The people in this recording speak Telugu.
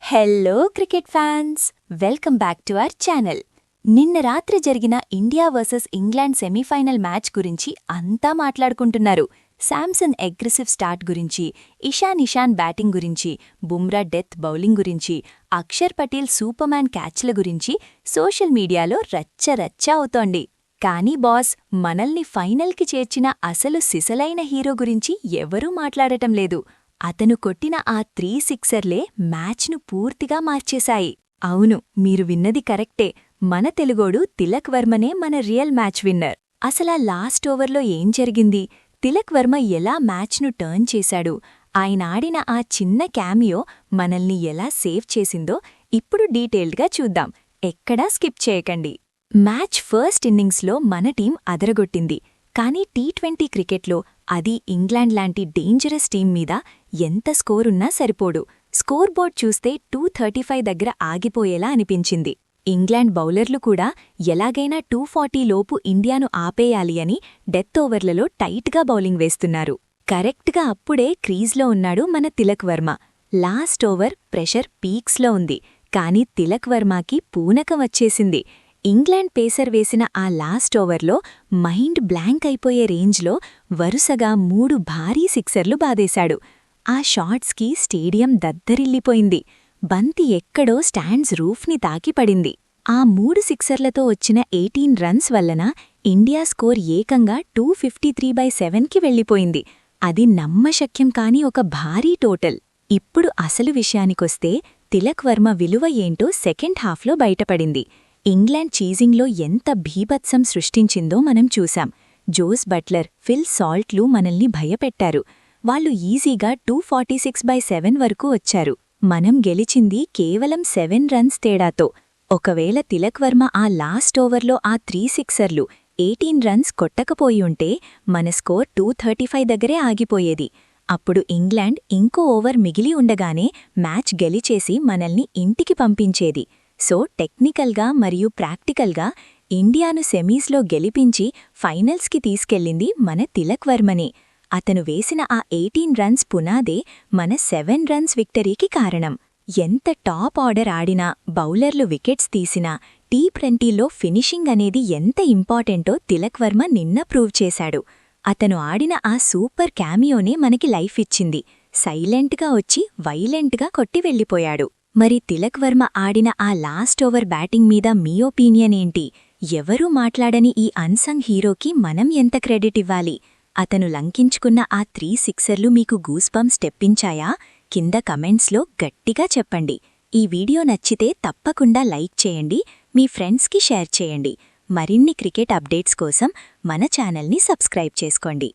Hello cricket fans, welcome back to our channel. నిన్న రాత్రి జరిగిన India versus England semifinal match గురించి అంతా మాట్లాడుకుంటున్నారు. శాంసన్ అగ్రెసివ్ స్టార్ట్ గురించి, ఇషాన్ బ్యాటింగ్ గురించి, బుమ్రా డెత్ బౌలింగ్ గురించి, అక్షర్ పటేల్ సూపర్మ్యాన్ క్యాచ్ల గురించి సోషల్ మీడియాలో రచ్చ అవుతోంది. కానీ బాస్, మనల్ని ఫైనల్కి చేర్చిన అసలు సిసలైన హీరో గురించి ఎవరూ మాట్లాడటం లేదు. అతను కొట్టిన ఆ 3 సిక్సర్లే మ్యాచ్ను పూర్తిగా మార్చేశాయి. అవును, మీరు విన్నది కరెక్టే. మన తెలుగోడు తిలక్ వర్మనే మన రియల్ మ్యాచ్ విన్నర్. అసలా లాస్ట్ ఓవర్లో ఏం జరిగింది? తిలక్ వర్మ ఎలా మ్యాచ్ను టర్న్ చేశాడు? ఆయనాడిన ఆ చిన్న క్యామియో మనల్ని ఎలా సేవ్ చేసిందో ఇప్పుడు డీటెయిల్డ్గా చూద్దాం. ఎక్కడా స్కిప్ చేయకండి. మ్యాచ్ ఫస్ట్ ఇన్నింగ్స్లో మన టీం అదరగొట్టింది. కానీ టీ20 క్రికెట్లో, అది ఇంగ్లాండ్ లాంటి డేంజరస్ టీం మీద ఎంత స్కోరున్నా సరిపోడు. స్కోర్ బోర్డ్ చూస్తే 235 దగ్గర ఆగిపోయేలా అనిపించింది. ఇంగ్లాండ్ బౌలర్లు కూడా ఎలాగైనా 240 లోపు ఇండియాను ఆపేయాలి అని డెత్ ఓవర్లలో టైట్గా బౌలింగ్ వేస్తున్నారు. కరెక్ట్గా అప్పుడే క్రీజ్లో ఉన్నాడు మన Tilak Varma. Last over pressure పీక్స్లో ఉంది. కానీ తిలక్ వర్మకి పూనకం వచ్చేసింది. ఇంగ్లాండ్ పేసర్ వేసిన ఆ లాస్ట్ ఓవర్లో మైండ్ బ్లాంక్ అయిపోయే రేంజ్లో వరుసగా 3 భారీ సిక్సర్లు బాదేశాడు. ఆ షాట్స్కి స్టేడియం దద్దరిల్లిపోయింది. బంతి ఎక్కడో స్టాండ్స్ రూఫ్ని తాకిపడింది. ఆ 3 సిక్సర్లతో వచ్చిన 18 రన్స్ వల్లన ఇండియా స్కోర్ ఏకంగా 253/7కి వెళ్లిపోయింది. అది నమ్మశక్యం కాని ఒక భారీ టోటల్. ఇప్పుడు అసలు విషయానికొస్తే, తిలక్ వర్మ విలువ ఏంటో సెకండ్ హాఫ్లో బయటపడింది. ఇంగ్లాండ్ చీజింగ్లో ఎంత భీభత్సం సృష్టించిందో మనం చూశాం. జోస్ బట్లర్, ఫిల్ సాల్ట్లు మనల్ని భయపెట్టారు. వాళ్లు ఈజీగా 246/7 వరకు వచ్చారు. మనం గెలిచింది కేవలం 7 రన్స్ తేడాతో. ఒకవేళ తిలక్ వర్మ ఆ లాస్ట్ ఓవర్లో ఆ 3 సిక్సర్లు 18 రన్స్ కొట్టకపోయుంటే మన స్కోర్ 235 దగ్గరే ఆగిపోయేది. అప్పుడు ఇంగ్లాండ్ ఇంకో ఓవర్ మిగిలి ఉండగానే మ్యాచ్ గెలిచేసి మనల్ని ఇంటికి పంపించేది. సో టెక్నికల్గా మరియు ప్రాక్టికల్గా ఇండియాను సెమీస్లో గెలిపించి ఫైనల్స్కి తీసుకెళ్లింది మన తిలక్ వర్మనే. అతను వేసిన ఆ 18 రన్స్ పునాదే మన 7 రన్స్ విక్టరీకి కారణం. ఎంత టాప్ ఆర్డర్ ఆడినా, బౌలర్లు వికెట్స్ తీసినా, టీ20లో ఫినిషింగ్ అనేది ఎంత ఇంపార్టెంటో తిలక్ వర్మ నిన్న ప్రూవ్ చేశాడు. అతను ఆడిన ఆ సూపర్ క్యామియోనే మనకి లైఫ్ ఇచ్చింది. సైలెంట్గా వచ్చి వైలెంట్గా కొట్టి వెళ్ళిపోయాడు. మరి తిలక్ వర్మ ఆడిన ఆ లాస్ట్ ఓవర్ బ్యాటింగ్ మీద మీ ఒపీనియన్ ఏంటి? ఎవరూ మాట్లాడని ఈ అన్సంగ్ హీరోకి మనం ఎంత క్రెడిట్ ఇవ్వాలి? అతను లంకించుకున్న ఆ 3 సిక్సర్లు మీకు గూస్బంప్స్ తెప్పించాయా? కింద కమెంట్స్లో గట్టిగా చెప్పండి. ఈ వీడియో నచ్చితే తప్పకుండా లైక్ చేయండి, మీ ఫ్రెండ్స్కి షేర్ చేయండి. మరిన్ని క్రికెట్ అప్డేట్స్ కోసం మన ఛానల్ని సబ్స్క్రైబ్ చేసుకోండి.